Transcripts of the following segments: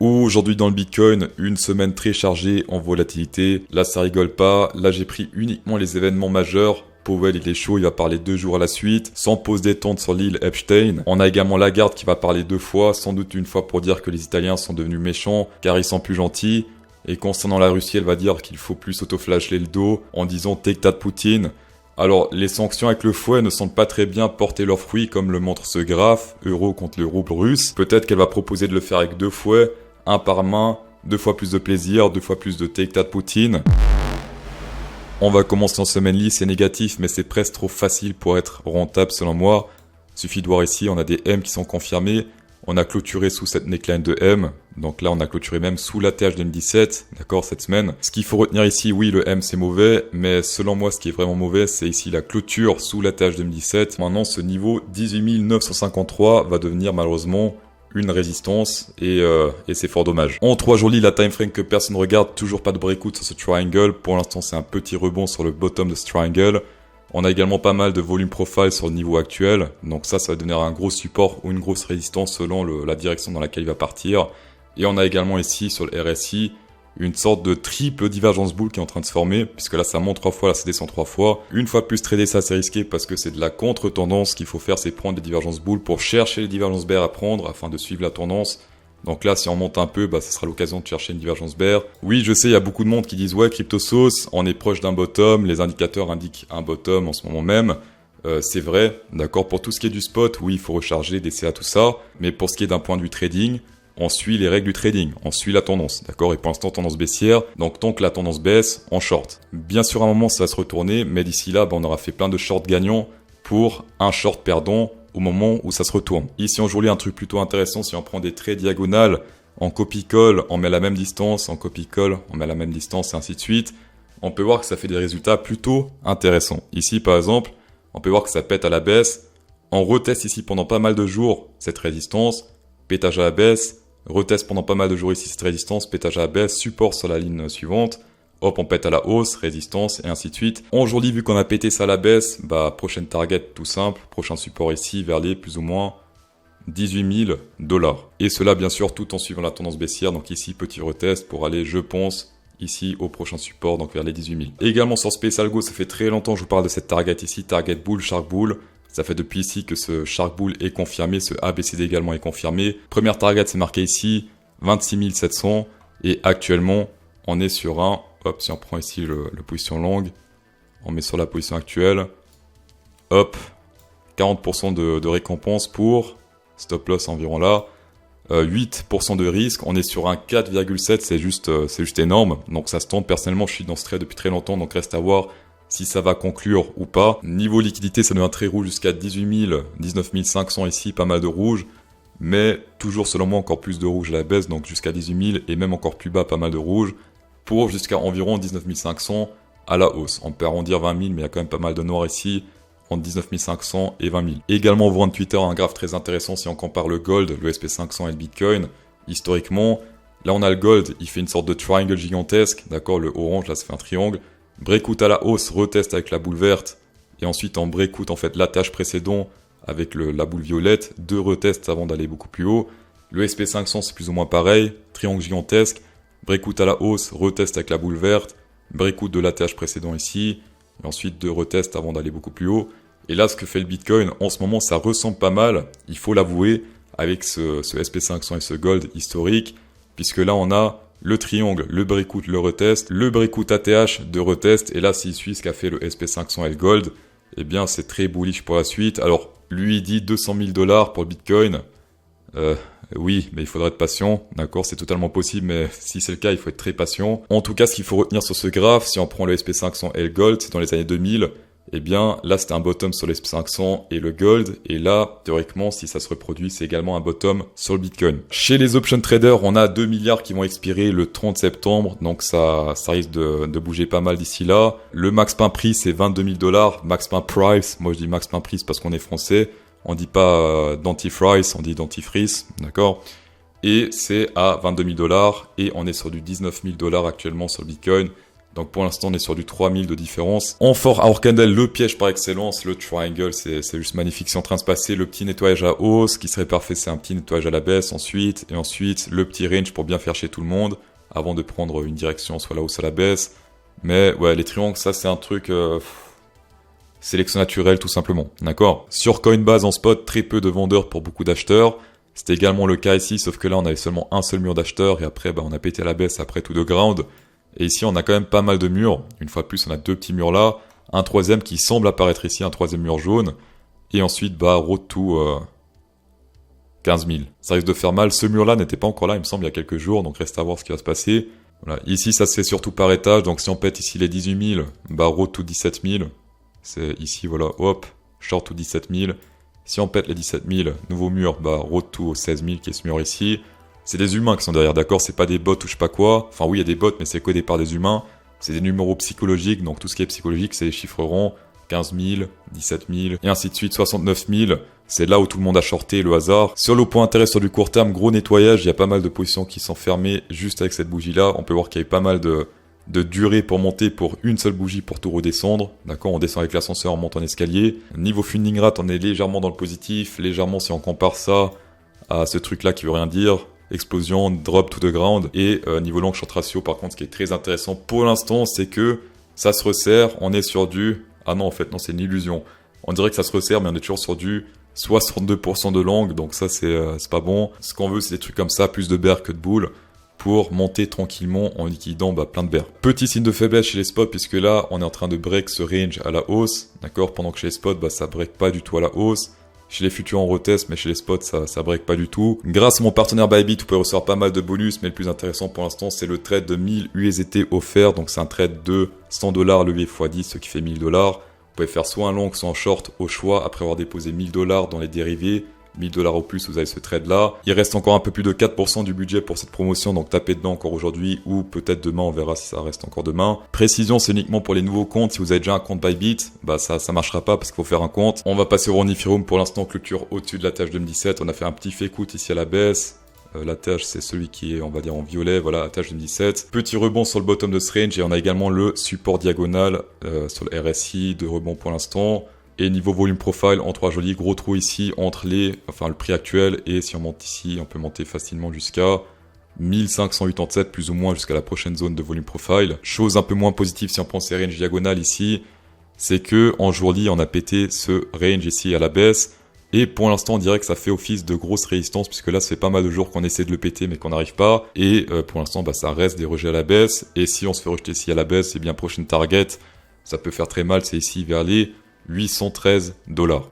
Aujourd'hui dans le Bitcoin, une semaine très chargée en volatilité. Là ça rigole pas, là j'ai pris uniquement les événements majeurs. Powell il est chaud, il va parler 2 jours à la suite, sans pause détente sur l'île Epstein. On a également Lagarde qui va parler 2 fois, sans doute une fois pour dire que les Italiens sont devenus méchants, car ils sont plus gentils. Et concernant la Russie, elle va dire qu'il faut plus s'auto-flageller le dos, en disant take that Poutine. Alors, les sanctions avec le fouet ne semblent pas très bien porter leurs fruits, comme le montre ce graphe, euro contre le rouble russe. Peut-être qu'elle va proposer de le faire avec 2 fouets, un par main, 2 fois plus de plaisir, 2 fois plus de take that Poutine. On va commencer en semaine lisse, c'est négatif, mais c'est presque trop facile pour être rentable selon moi. Suffit de voir ici, on a des M qui sont confirmés. On a clôturé sous cette neckline de M. Donc là, on a clôturé même sous la TH 2017, d'accord, cette semaine. Ce qu'il faut retenir ici, oui, le M c'est mauvais, mais selon moi, ce qui est vraiment mauvais, c'est ici la clôture sous la TH 2017. Maintenant, ce niveau 18 953 va devenir malheureusement une résistance et c'est fort dommage. En 3 jours, la time frame que personne regarde, toujours pas de breakout sur ce triangle. Pour l'instant, c'est un petit rebond sur le bottom de ce triangle. On a également pas mal de volume profile sur le niveau actuel. Donc ça va devenir un gros support ou une grosse résistance selon la direction dans laquelle il va partir. Et on a également ici sur le RSI une sorte de triple divergence bull qui est en train de se former, puisque là ça monte 3 fois, là ça descend 3 fois. Une fois de plus trader ça c'est risqué parce que c'est de la contre-tendance. Ce qu'il faut faire c'est prendre des divergences bull pour chercher les divergences bear à prendre afin de suivre la tendance. Donc là si on monte un peu, ce sera l'occasion de chercher une divergence bear. Oui je sais, il y a beaucoup de monde qui disent ouais CryptoSauce, on est proche d'un bottom, les indicateurs indiquent un bottom en ce moment même. C'est vrai, d'accord, pour tout ce qui est du spot, oui il faut recharger, des CA, tout ça. Mais pour ce qui est d'un point de vue trading, on suit les règles du trading, on suit la tendance, d'accord? Et pour l'instant, tendance baissière, donc tant que la tendance baisse, on short. Bien sûr, à un moment, ça va se retourner, mais d'ici là, on aura fait plein de shorts gagnants pour un short perdant au moment où ça se retourne. Ici, on joue un truc plutôt intéressant, si on prend des traits diagonales, en copie-colle, on met la même distance, en copie-colle, on met la même distance, et ainsi de suite, on peut voir que ça fait des résultats plutôt intéressants. Ici, par exemple, on peut voir que ça pète à la baisse, on reteste ici pendant pas mal de jours cette résistance, pétage à la baisse, reteste pendant pas mal de jours ici cette résistance, pétage à la baisse, support sur la ligne suivante, hop on pète à la hausse, résistance et ainsi de suite. Aujourd'hui vu qu'on a pété ça à la baisse, prochaine target tout simple, prochain support ici vers les plus ou moins 18 000 $. Et cela bien sûr tout en suivant la tendance baissière, donc ici petit retest pour aller je pense ici au prochain support, donc vers les 18 000. Et également sur Space Algo, ça fait très longtemps que je vous parle de cette target ici, target bull, shark bull. Ça fait depuis ici que ce Shark Bull est confirmé, ce ABCD également est confirmé. Première target, c'est marqué ici, 26 700. Et actuellement, on est sur un, hop, si on prend ici la position longue, on met sur la position actuelle, hop, 40% de récompense pour, stop loss environ là, 8% de risque, on est sur un 4,7, c'est juste énorme. Donc ça se tente, personnellement, je suis dans ce trade depuis très longtemps, donc reste à voir si ça va conclure ou pas. Niveau liquidité, ça devient très rouge jusqu'à 18 000, 19 500 ici, pas mal de rouge. Mais toujours selon moi encore plus de rouge à la baisse, donc jusqu'à 18 000 et même encore plus bas, pas mal de rouge. Pour jusqu'à environ 19 500 à la hausse. On peut arrondir 20 000, mais il y a quand même pas mal de noir ici, entre 19 500 et 20 000. Également, on voit en Twitter un graphe très intéressant si on compare le gold, le SP500 et le Bitcoin. Historiquement, là on a le gold, il fait une sorte de triangle gigantesque, d'accord, le orange là ça fait un triangle. Breakout à la hausse, retest avec la boule verte, et ensuite en breakout en fait l'attache précédent avec la boule violette, 2 retests avant d'aller beaucoup plus haut. Le SP500 c'est plus ou moins pareil, triangle gigantesque, breakout à la hausse, retest avec la boule verte, breakout de l'attache précédent ici, et ensuite 2 retests avant d'aller beaucoup plus haut. Et là ce que fait le Bitcoin, en ce moment ça ressemble pas mal, il faut l'avouer, avec ce SP500 et ce gold historique, puisque là on a le triangle, le breakout, le retest, le breakout ATH de retest, et là s'il suit ce qu'a fait le SP500 et le gold, eh bien c'est très bullish pour la suite. Alors lui il dit 200 000 $ pour le Bitcoin, oui mais il faudra être patient, d'accord, c'est totalement possible, mais si c'est le cas il faut être très patient. En tout cas ce qu'il faut retenir sur ce graphe, si on prend le SP500 et le gold, c'est dans les années 2000, eh bien là c'était un bottom sur le SP500 et le gold, et là théoriquement si ça se reproduit c'est également un bottom sur le Bitcoin. Chez les option traders on a 2 milliards qui vont expirer le 30 septembre, donc ça risque de bouger pas mal d'ici là. Le max pain prix c'est 22 000 $, max pain price, moi je dis max pain prix parce qu'on est français, on dit pas dentifrice, on dit dentifrice, d'accord, et c'est à 22 000 $, et on est sur du 19 000 $ actuellement sur le Bitcoin. Donc pour l'instant, on est sur du 3000 de différence. En fort à Orcandel, le piège par excellence, le triangle, c'est juste magnifique. C'est en train de se passer. Le petit nettoyage à hausse, qui serait parfait, c'est un petit nettoyage à la baisse ensuite. Et ensuite, le petit range pour bien faire chier tout le monde, avant de prendre une direction, soit la hausse, soit la baisse. Mais ouais, les triangles, ça c'est un truc... sélection naturelle tout simplement, d'accord. Sur Coinbase en spot, très peu de vendeurs pour beaucoup d'acheteurs. C'était également le cas ici, sauf que là on avait seulement un seul mur d'acheteurs et après on a pété à la baisse après tout de ground. Et ici on a quand même pas mal de murs. Une fois de plus on a deux petits murs là, un troisième qui semble apparaître ici, un troisième mur jaune. Et ensuite road to 15 000. Ça risque de faire mal. Ce mur là n'était pas encore là il me semble il y a quelques jours, donc reste à voir ce qui va se passer. Voilà. Ici ça se fait surtout par étage, donc si on pète ici les 18 000, road to 17 000. C'est ici voilà, hop, short to 17 000. Si on pète les 17 000, nouveau mur, road to 16 000 qui est ce mur ici. C'est des humains qui sont derrière, d'accord? C'est pas des bots ou je sais pas quoi. Enfin oui, il y a des bots, mais c'est codé par des humains. C'est des numéros psychologiques, donc tout ce qui est psychologique, c'est les chiffres ronds. 15 000, 17 000, et ainsi de suite, 69 000. C'est là où tout le monde a shorté le hasard. Sur le point intérêt sur du court terme, gros nettoyage, il y a pas mal de positions qui sont fermées juste avec cette bougie-là. On peut voir qu'il y a eu pas mal de durée pour monter pour une seule bougie pour tout redescendre. D'accord, on descend avec l'ascenseur, on monte en escalier. Niveau funding rate, on est légèrement dans le positif. Légèrement si on compare ça à ce truc-là qui veut rien dire. Explosion, drop to the ground. Et niveau long short ratio, par contre, ce qui est très intéressant pour l'instant, c'est que ça se resserre. On est sur du... Ah non, en fait, non, c'est une illusion. On dirait que ça se resserre, mais on est toujours sur du 62% de long. Donc ça, c'est pas bon. Ce qu'on veut, c'est des trucs comme ça, plus de bear que de bull, pour monter tranquillement en liquidant plein de bear. Petit signe de faiblesse chez les spots, puisque là, on est en train de break ce range à la hausse, d'accord, pendant que chez les spots, ça break pas du tout à la hausse. Chez les futurs, on reteste, mais chez les spots, ça break pas du tout. Grâce à mon partenaire Bybit, vous pouvez recevoir pas mal de bonus, mais le plus intéressant pour l'instant, c'est le trade de 1000 USDT offert. Donc, c'est un trade de $100 levier x10, ce qui fait $1000. Vous pouvez faire soit un long, soit un short au choix, après avoir déposé $1000 dans les dérivés. $1000 au plus, vous avez ce trade-là. Il reste encore un peu plus de 4% du budget pour cette promotion, donc tapez dedans encore aujourd'hui ou peut-être demain, on verra si ça reste encore demain. Précision, c'est uniquement pour les nouveaux comptes. Si vous avez déjà un compte Bybit, ça marchera pas parce qu'il faut faire un compte. On va passer au Ethereum pour l'instant, clôture au-dessus de la tâche 2017. On a fait un petit fake out ici à la baisse. La tâche, c'est celui qui est, on va dire, en violet, voilà, la tâche 2017. Petit rebond sur le bottom de ce range et on a également le support diagonal sur le RSI de rebond pour l'instant. Et niveau volume profile, en 3 jolis gros trous ici entre le prix actuel et si on monte ici, on peut monter facilement jusqu'à 1587 plus ou moins jusqu'à la prochaine zone de volume profile. Chose un peu moins positive si on prend ces ranges diagonales ici, c'est que en jour-lit, on a pété ce range ici à la baisse. Et pour l'instant, on dirait que ça fait office de grosse résistance puisque là, ça fait pas mal de jours qu'on essaie de le péter mais qu'on n'arrive pas. Et pour l'instant, ça reste des rejets à la baisse. Et si on se fait rejeter ici à la baisse, et bien prochaine target, ça peut faire très mal, c'est ici vers les $813.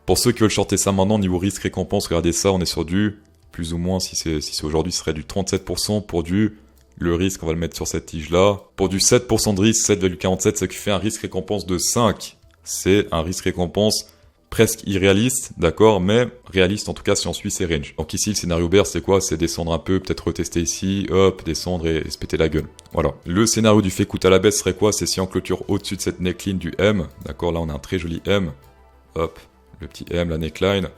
Pour ceux qui veulent shorter ça maintenant, niveau risque-récompense, regardez ça, on est sur du, plus ou moins, si c'est aujourd'hui, ce serait du 37% pour le risque, on va le mettre sur cette tige-là. Pour du 7% de risque, 7,47, ce qui fait un risque-récompense de 5. C'est un risque-récompense presque irréaliste, d'accord, mais réaliste en tout cas si on suit ces ranges. Donc ici, le scénario bear, c'est quoi? C'est descendre un peu, peut-être retester ici, hop, descendre et se péter la gueule. Voilà. Le scénario du fake out à la baisse serait quoi? C'est si on clôture au-dessus de cette neckline du M, d'accord, là on a un très joli M, hop, le petit M, la neckline.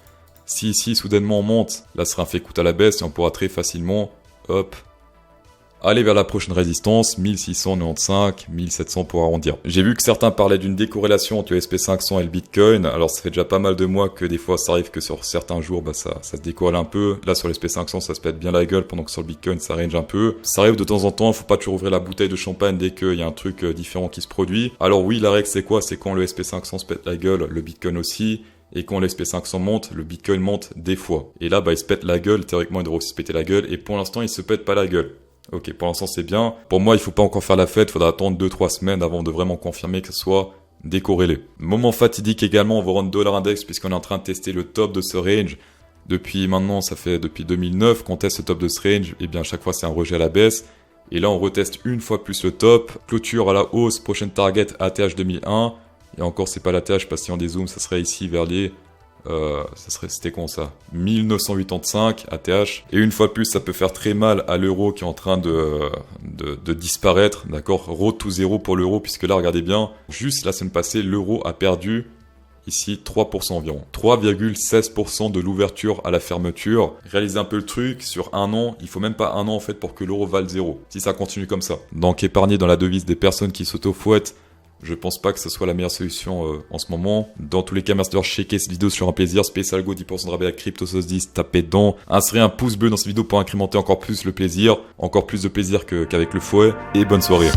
Si ici, soudainement on monte, là ce sera un fake out à la baisse et on pourra très facilement, hop, aller vers la prochaine résistance, 1695, 1700 pour arrondir. J'ai vu que certains parlaient d'une décorrélation entre le SP500 et le Bitcoin. Alors ça fait déjà pas mal de mois que des fois ça arrive que sur certains jours ça se décorrèle un peu. Là sur le SP500 ça se pète bien la gueule pendant que sur le Bitcoin ça range un peu. Ça arrive de temps en temps, faut pas toujours ouvrir la bouteille de champagne dès qu'il y a un truc différent qui se produit. Alors oui, la règle c'est quoi? C'est quand le SP500 se pète la gueule, le Bitcoin aussi. Et quand le SP500 monte, le Bitcoin monte des fois. Et là il se pète la gueule, théoriquement il devrait aussi se péter la gueule. Et pour l'instant il se pète pas la gueule. Ok, pour l'instant c'est bien. Pour moi, il faut pas encore faire la fête, il faudra attendre 2-3 semaines avant de vraiment confirmer que ce soit décorrélé. Moment fatidique également, on va rendre dollar index puisqu'on est en train de tester le top de ce range. Depuis maintenant, ça fait depuis 2009 qu'on teste le top de ce range, et bien à chaque fois c'est un rejet à la baisse. Et là on reteste une fois plus le top, clôture à la hausse, prochaine target ATH 2001. Et encore c'est pas l'ATH parce que si on dézoome, ça serait ici vers les... c'était con ça, 1985 ATH. Et une fois de plus, ça peut faire très mal à l'euro qui est en train de disparaître, d'accord. Road to zéro pour l'euro, puisque là, regardez bien, juste la semaine passée, l'euro a perdu ici 3% environ. 3,16% de l'ouverture à la fermeture. Réalisez un peu le truc, sur un an, il faut même pas un an en fait pour que l'euro vale 0, si ça continue comme ça. Donc épargner dans la devise des personnes qui s'auto-fouettent, je pense pas que ce soit la meilleure solution en ce moment. Dans tous les cas, merci d'avoir checké cette vidéo sur un plaisir. Spécial Go, 10% de rabais à CryptoSauce10, tapez dedans. Insérez un pouce bleu dans cette vidéo pour incrémenter encore plus le plaisir. Encore plus de plaisir qu'avec le fouet. Et bonne soirée.